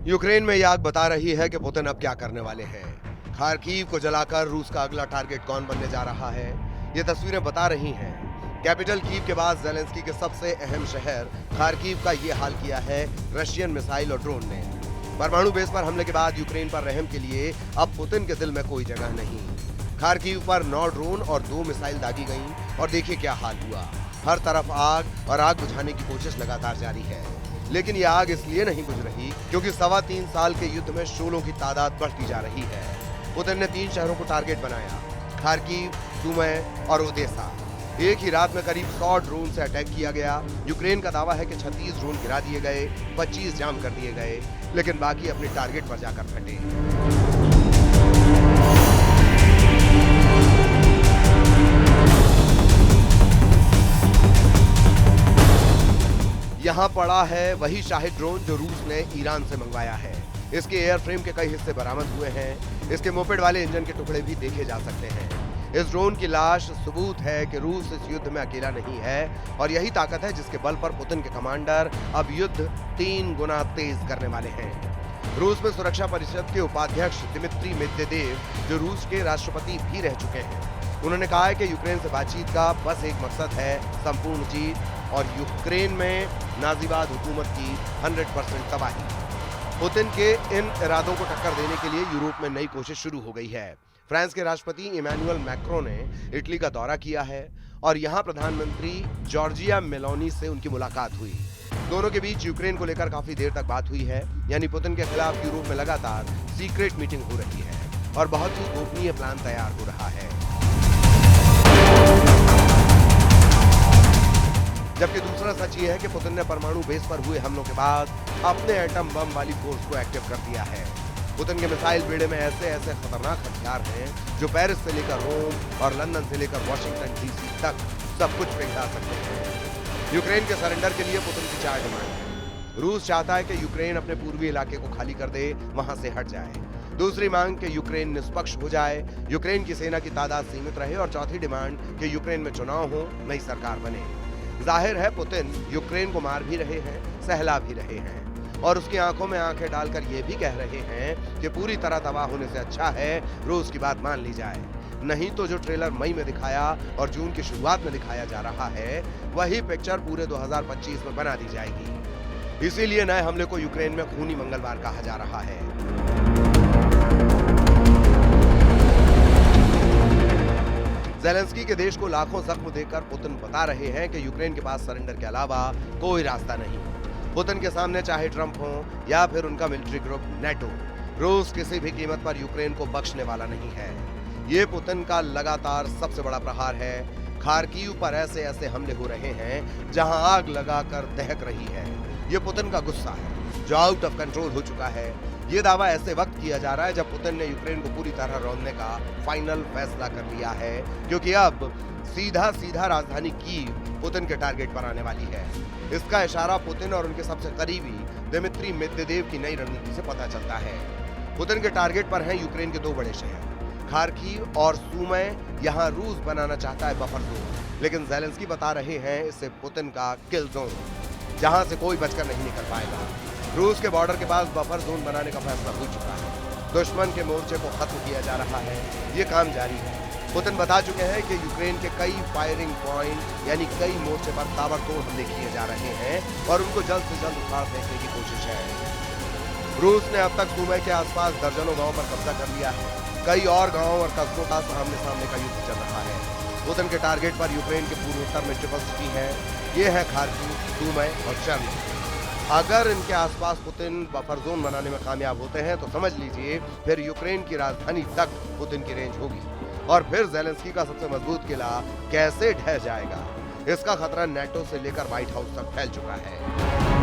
Ukraine में यह आग बता रही है कि पुतिन अब क्या करने वाले हैं। खार्किव को जलाकर रूस का अगला टारगेट कौन बनने जा रहा है, ये तस्वीरें बता रही हैं। कैपिटल कीव के बाद जेलेंस्की के सबसे अहम शहर खार्किव का ये हाल किया है रशियन मिसाइल और ड्रोन ने। परमाणु बेस पर हमले के बाद यूक्रेन पर रहम के लिए अब पुतिन के दिल में कोई जगह नहीं। खार्किव पर 9 ड्रोन और 2 मिसाइल दागी गईं और देखिए क्या हाल हुआ। हर तरफ आग और आग बुझाने की कोशिश लगातार जारी है, लेकिन यह आग इसलिए नहीं बुझ रही क्योंकि 3.25 साल के युद्ध में शोलों की तादाद बढ़ती जा रही है। पुतिन ने 3 शहरों को टारगेट बनाया, खार्किव, सुमी और ओदेसा। एक ही रात में करीब 100 ड्रोन से अटैक किया गया। यूक्रेन का दावा है कि 36 ड्रोन गिरा दिए गए, 25 जाम कर दिए गए, लेकिन बाकी अपने टारगेट पर जाकर फटे। यहाँ पड़ा है वही शाहिद ड्रोन जो रूस ने ईरान से मंगवाया है। इसके एयरफ्रेम के कई हिस्से बरामद हुए हैं। इसके मोपेड वाले इंजन के टुकड़े भी देखे जा सकते हैं। इस ड्रोन की लाश सबूत है कि रूस इस युद्ध में अकेला नहीं है और यही ताकत है जिसके बल पर पुतिन के कमांडर अब युद्ध 3 गुना तेज करने वाले हैं। रूस में सुरक्षा परिषद के उपाध्यक्ष दिमित्री मेदवेदेव, जो रूस के राष्ट्रपति भी रह चुके हैं, उन्होंने कहा है कि यूक्रेन से बातचीत का बस एक मकसद है, संपूर्ण जीत और यूक्रेन में नाजीवाद हुकूमत की 100% तबाही। पुतिन के इन इरादों को टक्कर देने के लिए यूरोप में नई कोशिश शुरू हो गई है। फ्रांस के राष्ट्रपति इमैनुअल मैक्रों ने इटली का दौरा किया है और यहाँ प्रधानमंत्री जॉर्जिया मेलोनी से उनकी मुलाकात हुई। दोनों के बीच यूक्रेन को लेकर काफी देर तक बात हुई है, यानी पुतिन के खिलाफ यूरोप में लगातार सीक्रेट मीटिंग हो रही है और बहुत ही गोपनीय प्लान तैयार हो रहा है। जबकि दूसरा सच ये है कि पुतिन ने परमाणु बेस पर हुए हमलों के बाद अपने एटम बम वाली फोर्स को एक्टिव कर दिया है। पुतिन के मिसाइल बेड़े में ऐसे खतरनाक हथियार हैं जो पेरिस से लेकर रोम और लंदन से लेकर वॉशिंगटन डीसी तक सब कुछ पिघला सकते हैं। यूक्रेन के सरेंडर के लिए पुतिन की 4 डिमांड है। रूस चाहता है कि यूक्रेन अपने पूर्वी इलाके को खाली कर दे, वहां से हट जाए। दूसरी मांग कि यूक्रेन निष्पक्ष हो जाए, यूक्रेन की सेना की तादाद सीमित रहे और चौथी डिमांड कि यूक्रेन में चुनाव हो, नई सरकार बने। जाहिर है पुतिन यूक्रेन को मार भी रहे हैं, सहला भी रहे हैं और उसकी आंखों में आंखें डालकर ये भी कह रहे हैं कि पूरी तरह तबाह होने से अच्छा है रूस की बात मान ली जाए। नहीं तो जो ट्रेलर मई में दिखाया और जून की शुरुआत में दिखाया जा रहा है, वही पिक्चर पूरे 2025 में बना दी जाएगी। इसीलिए नए हमले को यूक्रेन में खूनी मंगलवार कहा जा रहा है। जेलेंस्की के देश को लाखों जख्म देकर पुतिन बता रहे हैं कि यूक्रेन के पास सरेंडर के अलावा कोई रास्ता नहीं। पुतिन के सामने चाहे ट्रंप हो या फिर उनका मिलिट्री ग्रुप नेटो, रूस किसी भी कीमत पर यूक्रेन को बख्शने वाला नहीं है। ये पुतिन का लगातार सबसे बड़ा प्रहार है। खार्किव पर ऐसे हमले हो रहे हैं जहां आग लगाकर दहक रही है। ये पुतिन का गुस्सा है जो आउट ऑफ कंट्रोल हो चुका है। ये दावा ऐसे वक्त किया जा रहा है जब पुतिन ने यूक्रेन को पूरी तरह रौंदने का फाइनल फैसला कर लिया है, क्योंकि अब सीधा राजधानी कीव पुतिन के टारगेट पर आने वाली है। इसका इशारा पुतिन और उनके सबसे करीबी दिमित्री मेदवेदेव की नई रणनीति से पता चलता है। पुतिन के टारगेट पर हैं यूक्रेन के 2 बड़े शहर खार्किव और सुमी। यहाँ रूस बनाना चाहता है बफर जोन, लेकिन जेलेंस्की बता रहे हैं इसे पुतिन का किल जोन, जहां से कोई बचकर नहीं निकल पाएगा। रूस के बॉर्डर के पास बफर जोन बनाने का फैसला हो चुका है। दुश्मन के मोर्चे को खत्म किया जा रहा है, ये काम जारी है। पुतिन बता चुके हैं कि यूक्रेन के कई फायरिंग पॉइंट यानी कई मोर्चे पर ताबड़तोड़ हमले किए जा रहे हैं और उनको जल्द से जल्द उखाड़ फेंकने की कोशिश है। रूस ने अब तक सुमी के आसपास दर्जनों गांवों पर कब्जा कर लिया है। कई और गांवों और कस्बों का आमने सामने का युद्ध चल रहा है। पुतिन के टारगेट पर यूक्रेन के पूर्वोत्तर में ट्रिपल सिटी है। ये है खार्किव, सुमी और चर्नी। अगर इनके आसपास पुतिन बफर जोन बनाने में कामयाब होते हैं तो समझ लीजिए फिर यूक्रेन की राजधानी तक पुतिन की रेंज होगी और फिर जेलेंस्की का सबसे मजबूत किला कैसे ढह जाएगा, इसका खतरा नेटो से लेकर व्हाइट हाउस तक फैल चुका है।